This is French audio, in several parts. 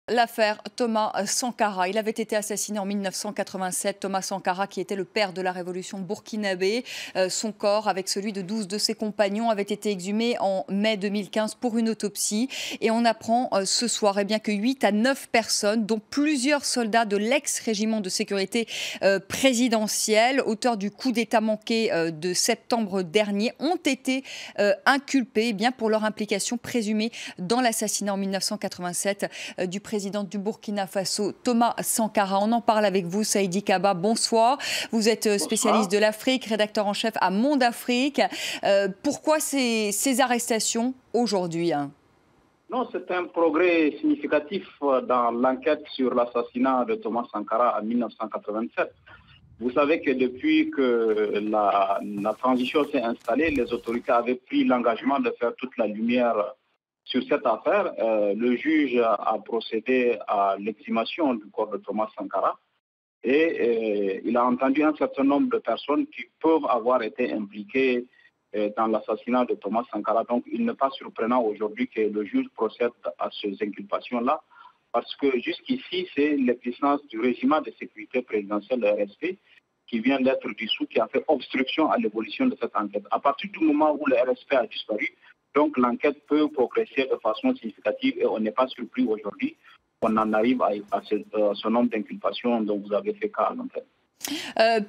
L'affaire Thomas Sankara. Il avait été assassiné en 1987. Thomas Sankara, qui était le père de la révolution burkinabé. Son corps, avec celui de 12 de ses compagnons, avait été exhumé en mai 2015 pour une autopsie. Et on apprend ce soir que 8 à 9 personnes, dont plusieurs soldats de l'ex-régiment de sécurité présidentielle, auteurs du coup d'État manqué de septembre dernier, ont été inculpés pour leur implication présumée dans l'assassinat en 1987 du président du Burkina Faso, Thomas Sankara. On en parle avec vous, Saïdi Kaba. Bonsoir. Vous êtes spécialiste de l'Afrique, rédacteur en chef à Monde Afrique. Pourquoi ces arrestations aujourd'hui? Non, c'est un progrès significatif dans l'enquête sur l'assassinat de Thomas Sankara en 1987. Vous savez que depuis que la transition s'est installée, les autorités avaient pris l'engagement de faire toute la lumière sur cette affaire. Le juge a procédé à l'exhumation du corps de Thomas Sankara et il a entendu un certain nombre de personnes qui peuvent avoir été impliquées dans l'assassinat de Thomas Sankara. Donc il n'est pas surprenant aujourd'hui que le juge procède à ces inculpations-là, parce que jusqu'ici, c'est l'existence du régime de sécurité présidentielle, le RSP, qui vient d'être dissous, qui a fait obstruction à l'évolution de cette enquête. À partir du moment où le RSP a disparu, donc l'enquête peut progresser de façon significative et on n'est pas surpris aujourd'hui qu'on en arrive à ce nombre d'inculpations dont vous avez fait cas à l'antenne.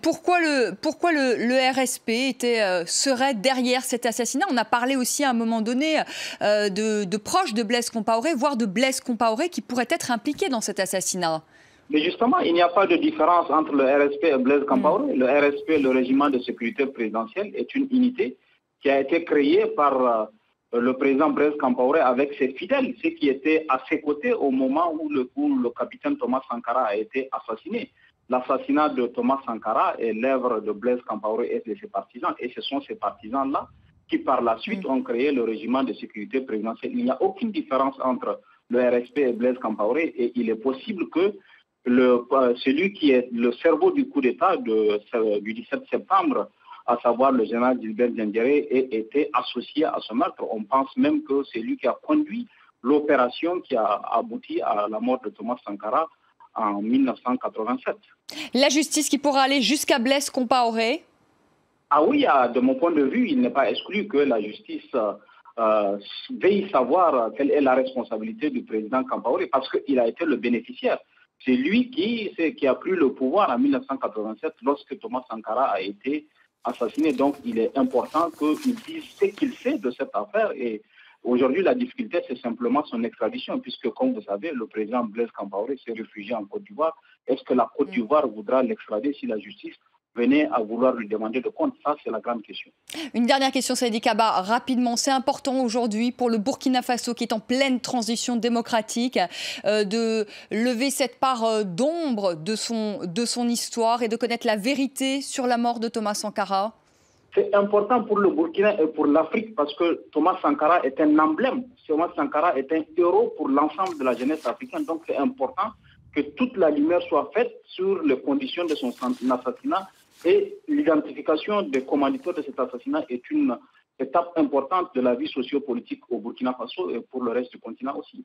Pourquoi le RSP serait derrière cet assassinat? On a parlé aussi à un moment donné de proches de Blaise Compaoré, voire de Blaise Compaoré qui pourrait être impliqué dans cet assassinat. Mais justement, il n'y a pas de différence entre le RSP et Blaise Compaoré. Le RSP, le régiment de sécurité présidentielle, est une unité qui a été créée par le président Blaise Compaoré avec ses fidèles, ceux qui étaient à ses côtés au moment où le capitaine Thomas Sankara a été assassiné. L'assassinat de Thomas Sankara est l'œuvre de Blaise Compaoré et de ses partisans. Et ce sont ces partisans-là qui, par la suite, ont créé le régiment de sécurité présidentielle. Il n'y a aucune différence entre le RSP et Blaise Compaoré. Et il est possible que celui qui est le cerveau du coup d'État du 17 septembre, à savoir le général Gilbert Diendéré, ait été associé à ce meurtre. On pense même que c'est lui qui a conduit l'opération qui a abouti à la mort de Thomas Sankara en 1987. La justice qui pourra aller jusqu'à Blaise Compaoré? Ah oui, de mon point de vue, il n'est pas exclu que la justice veille savoir quelle est la responsabilité du président Compaoré, parce qu'il a été le bénéficiaire. C'est lui qui a pris le pouvoir en 1987 lorsque Thomas Sankara a été assassiné. Donc il est important qu'il dise ce qu'il sait de cette affaire. Et aujourd'hui, la difficulté, c'est simplement son extradition, puisque, comme vous savez, le président Blaise Compaoré s'est réfugié en Côte d'Ivoire. Est-ce que la Côte d'Ivoire voudra l'extrader si la justice venait à vouloir lui demander de compte? Ça, c'est la grande question. Une dernière question, Saïdi Kaba, rapidement. C'est important aujourd'hui pour le Burkina Faso, qui est en pleine transition démocratique, de lever cette part d'ombre de son histoire et de connaître la vérité sur la mort de Thomas Sankara? C'est important pour le Burkina et pour l'Afrique parce que Thomas Sankara est un emblème. Thomas Sankara est un héros pour l'ensemble de la jeunesse africaine. Donc c'est important que toute la lumière soit faite sur les conditions de son assassinat, et l'identification des commanditaires de cet assassinat est une étape importante de la vie sociopolitique au Burkina Faso et pour le reste du continent aussi.